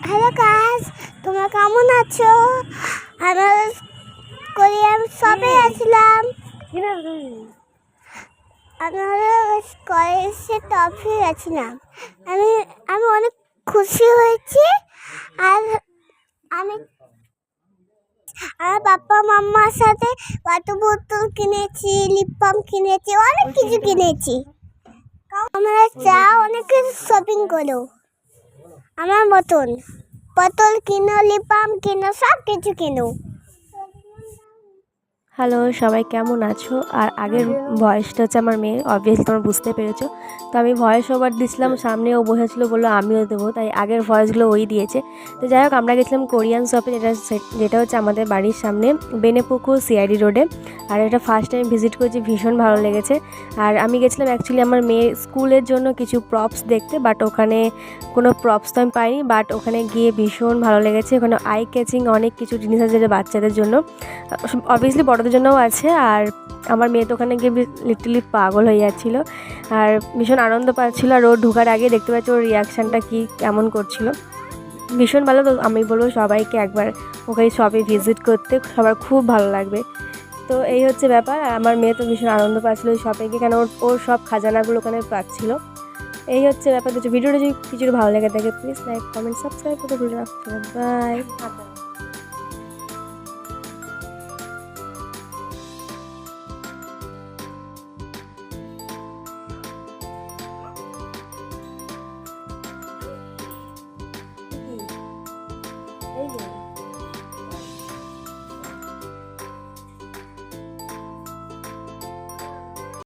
Hello guys, তোমরা কেমন আছো? আমরা কোরিয়ান শপে আসলাম। আমরা কলেজে টপে গেছিলাম। আমি আমি অনেক খুশি হয়েছি। আর আমি আমার পাপা মাম্মার সাথে ওয়াটার বোতল কিনেছি, লিপ বাম কিনেছি, অনেক কিছু কিনেছি। আমরা চাও অনেক কিছু শপিং করো আমার মতন। বোতল কিনো, লিপ বাম কিনো, সব কিছু কিনো। হ্যালো, সবাই কেমন আছো? আর আগের ভয়েসটা হচ্ছে আমার মেয়ে, অবভিয়াসলি তোমরা বুঝতে পেরেছো। তো আমি ভয়েস ওভার দিয়েছিলাম, সামনে ও বসেছিলো, বললো আমিও দেবো, তাই আগের ভয়েসগুলো ওই দিয়েছে। তো যাই হোক, আমরা গেছিলাম কোরিয়ান শপে, যেটা হচ্ছে আমাদের বাড়ির সামনে বেনেপুকুর সিআইডি রোডে। আর এটা ফার্স্ট টাইম ভিজিট করেছি, ভীষণ ভালো লেগেছে। আর আমি গেছিলাম অ্যাকচুয়ালি আমার মেয়ের স্কুলের জন্য কিছু প্রপস দেখতে, বাট ওখানে কোনো প্রপস তো আমি পাইনি, বাট ওখানে গিয়ে ভীষণ ভালো লেগেছে। ওখানে আই ক্যাচিং অনেক কিছু জিনিস আছে যেটা বাচ্চাদের জন্য, অবভিয়াসলি বড়দের জন্যও আছে। আর আমার মেয়ে তো ওখানে গিয়ে লিটারলি পাগল হয়ে যাচ্ছিলো আর ভীষণ আনন্দ পাচ্ছিলো। আর ও ঢোকার আগে দেখতে পাচ্ছি ওর রিয়াকশানটা কী কেমন করছিল, ভীষণ ভালো। তো আমি বলবো সবাইকে একবার ওখানে শপে ভিজিট করতে, সবার খুব ভালো লাগবে। তো এই হচ্ছে ব্যাপার। আর আমার মেয়ে তো ভীষণ আনন্দ পাচ্ছিলো ওই শপে গিয়ে, কেন ওর সব খাজানাগুলো ওখানে পাচ্ছিলো। এই হচ্ছে ব্যাপার। তো ভিডিওটা যদি কিছু ভালো লেগে থাকে প্লিজ লাইক, কমেন্ট, সাবস্ক্রাইব করতে ভুলে রাখতে। বাই।